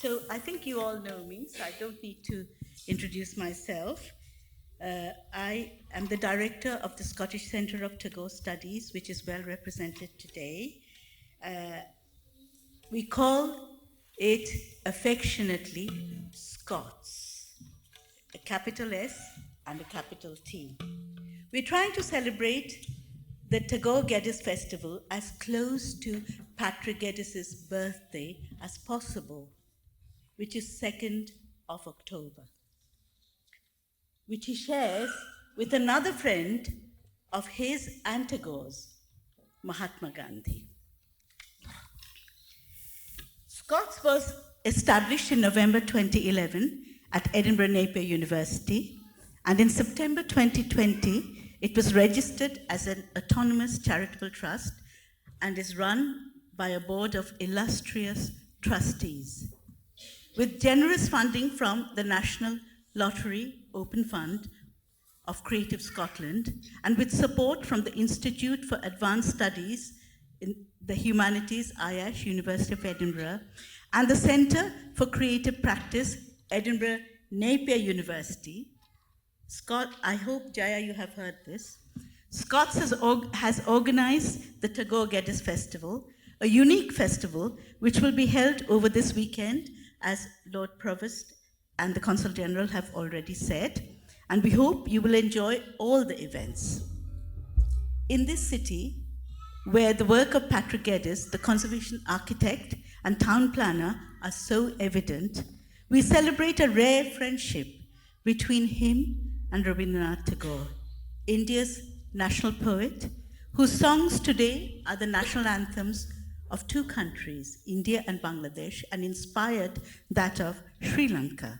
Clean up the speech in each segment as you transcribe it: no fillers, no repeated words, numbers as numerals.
So I think you all know me, so I don't need to introduce myself. I am the director of the Scottish Centre of Tagore Studies, which is well represented today. We call it affectionately Scots, a capital S and a capital T. We're trying to celebrate the Tagore Geddes Festival as close to Patrick Geddes's birthday as possible, which is 2nd of October, which he shares with another friend of his and Tagore's, Mahatma Gandhi. Scots was established in November 2011 at Edinburgh Napier University, and in September 2020, it was registered as an autonomous charitable trust and is run by a board of illustrious trustees. With generous funding from the National Lottery Open Fund of Creative Scotland, and with support from the Institute for Advanced Studies in the Humanities, IASH, University of Edinburgh, and the Centre for Creative Practice, Edinburgh Napier University. I hope, Jaya, you have heard this. Scots has organized the Tagore Geddes Festival, a unique festival which will be held over this weekend, as Lord Provost and the Consul General have already said, and we hope you will enjoy all the events. In this city, where the work of Patrick Geddes, the conservation architect and town planner, are so evident, we celebrate a rare friendship between him and Rabindranath Tagore, India's national poet, whose songs today are the national anthems of two countries, India and Bangladesh, and inspired that of Sri Lanka.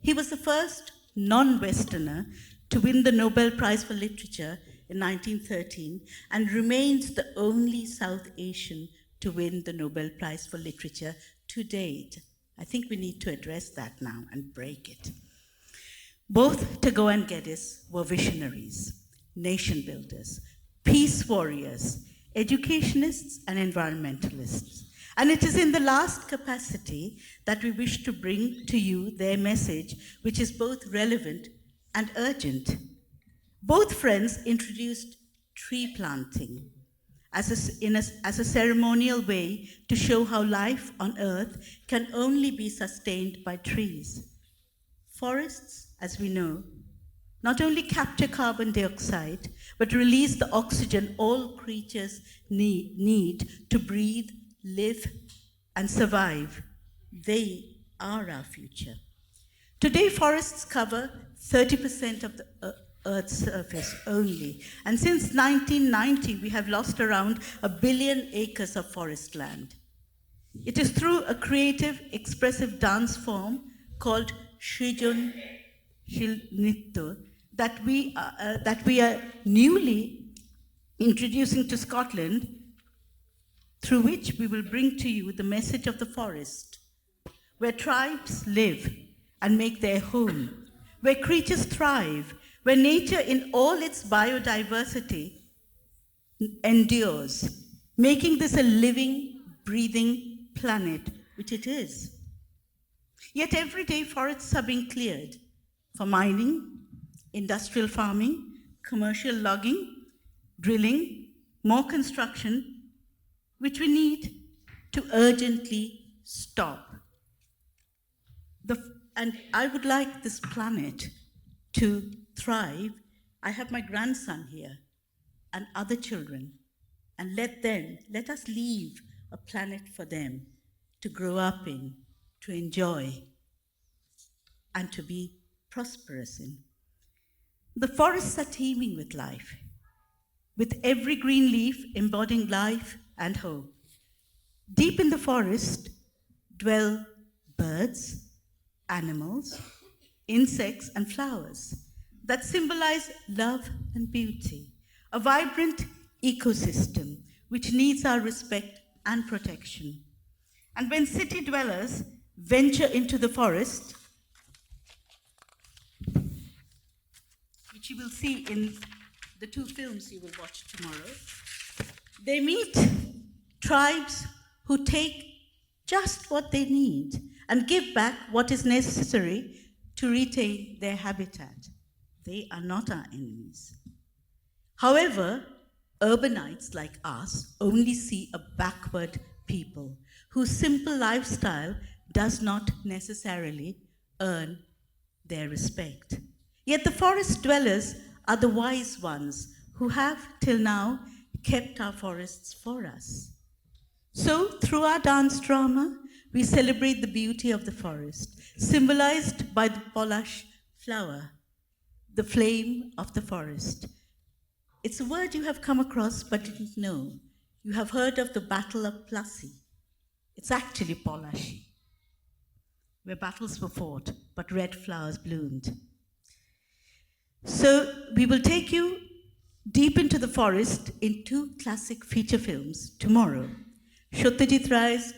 He was the first non-Westerner to win the Nobel Prize for Literature in 1913 and remains the only South Asian to win the Nobel Prize for Literature to date. I think we need to address that now and break it. Both Tagore and Geddes were visionaries, nation builders, peace warriors, educationists and environmentalists. And it is in the last capacity that we wish to bring to you their message, which is both relevant and urgent. Both friends introduced tree planting as a ceremonial way to show how life on Earth can only be sustained by trees. Forests, as we know, not only capture carbon dioxide, but release the oxygen all creatures need to breathe, live, and survive. They are our future. Today, forests cover 30% of the Earth's surface only. And since 1990, we have lost around 1 billion acres of forest land. It is through a creative, expressive dance form called Shrijon Shilnitto that we are newly introducing to Scotland, through which we will bring to you the message of the forest, where tribes live and make their home, where creatures thrive, where nature in all its biodiversity endures, making this a living, breathing planet, which it is. Yet every day forests are being cleared for mining, industrial farming, commercial logging, drilling, more construction, which we need to urgently stop. And I would like this planet to thrive. I have my grandson here and other children, and let us leave a planet for them to grow up in, to enjoy, and to be prosperous in. The forests are teeming with life, with every green leaf embodying life and hope. Deep in the forest dwell birds, animals, insects, and flowers that symbolize love and beauty, a vibrant ecosystem which needs our respect and protection. And when city dwellers venture into the forest, which you will see in the 2 films you will watch tomorrow, they meet tribes who take just what they need and give back what is necessary to retain their habitat. They are not our enemies. However, urbanites like us only see a backward people whose simple lifestyle does not necessarily earn their respect. Yet the forest dwellers are the wise ones who have, till now, kept our forests for us. So, through our dance drama, we celebrate the beauty of the forest, symbolized by the polash flower, the flame of the forest. It's a word you have come across but didn't know. You have heard of the Battle of Plassey. It's actually Polashi, where battles were fought, but red flowers bloomed. So we will take you deep into the forest in two classic feature films tomorrow. Satyajit Ray's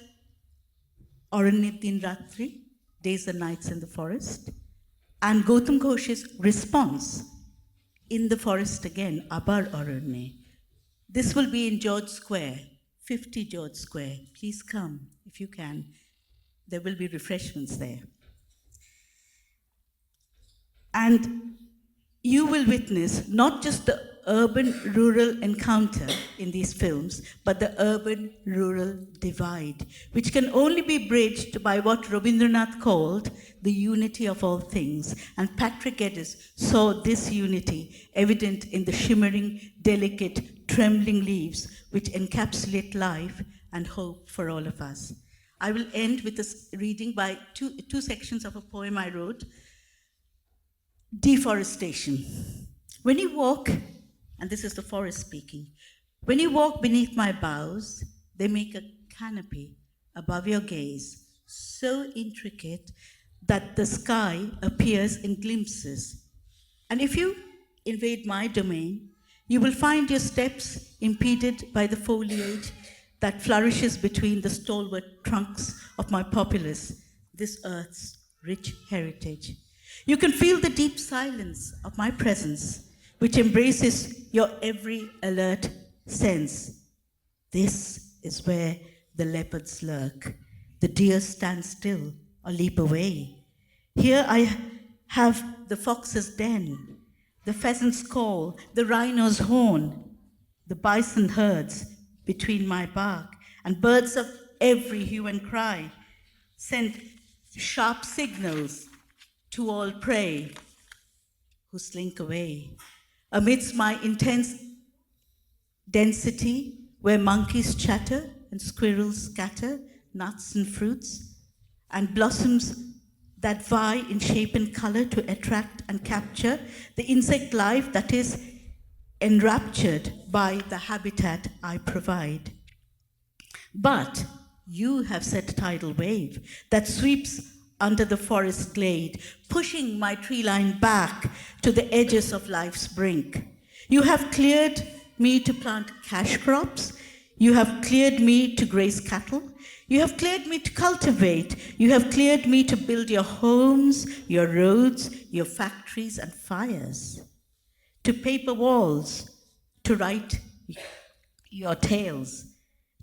Aranya Din Ratri, Days and Nights in the Forest, and Gautam Ghosh's Response, In the Forest Again, Abar Aranya. This will be in George Square, 50 George Square. Please come if you can. There will be refreshments there. And you will witness not just the urban-rural encounter in these films, but the urban-rural divide, which can only be bridged by what Rabindranath called the unity of all things. And Patrick Geddes saw this unity evident in the shimmering, delicate, trembling leaves which encapsulate life and hope for all of us. I will end with this reading by two sections of a poem I wrote. Deforestation. When you walk, and this is the forest speaking, when you walk beneath my boughs, they make a canopy above your gaze, so intricate that the sky appears in glimpses. And if you invade my domain, you will find your steps impeded by the foliage that flourishes between the stalwart trunks of my populace, this earth's rich heritage. You can feel the deep silence of my presence, which embraces your every alert sense. This is where the leopards lurk. The deer stand still or leap away. Here I have the fox's den, the pheasant's call, the rhino's horn, the bison herds between my bark, and birds of every hue and cry send sharp signals to all prey who slink away. Amidst my intense density, where monkeys chatter and squirrels scatter nuts and fruits, and blossoms that vie in shape and color to attract and capture the insect life that is enraptured by the habitat I provide. But you have set a tidal wave that sweeps under the forest glade, pushing my tree line back to the edges of life's brink. You have cleared me to plant cash crops. You have cleared me to graze cattle. You have cleared me to cultivate. You have cleared me to build your homes, your roads, your factories and fires, to paper walls, to write your tales,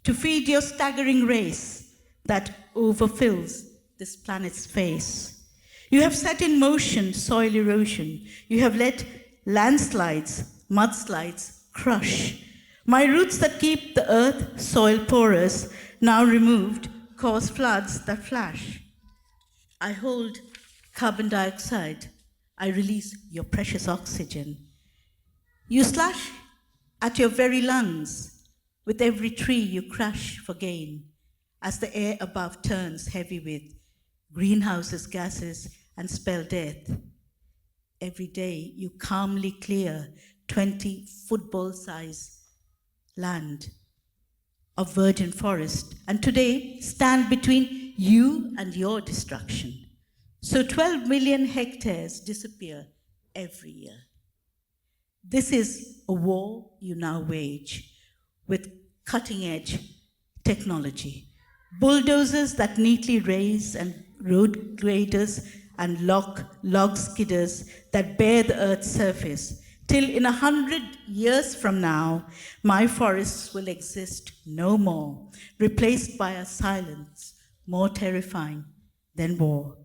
to feed your staggering race that overfills this planet's face. You have set in motion soil erosion. You have let landslides, mudslides crush. My roots that keep the earth soil porous, now removed, cause floods that flash. I hold carbon dioxide. I release your precious oxygen. You slash at your very lungs. With every tree you crush for gain, as the air above turns heavy with greenhouses, gases, and spell death. Every day you calmly clear 20 football-size land of virgin forest, and today stand between you and your destruction. So 12 million hectares disappear every year. This is a war you now wage with cutting-edge technology. Bulldozers that neatly raise and road graders and log skidders that bear the earth's surface, till in 100 years from now, my forests will exist no more, replaced by a silence more terrifying then war.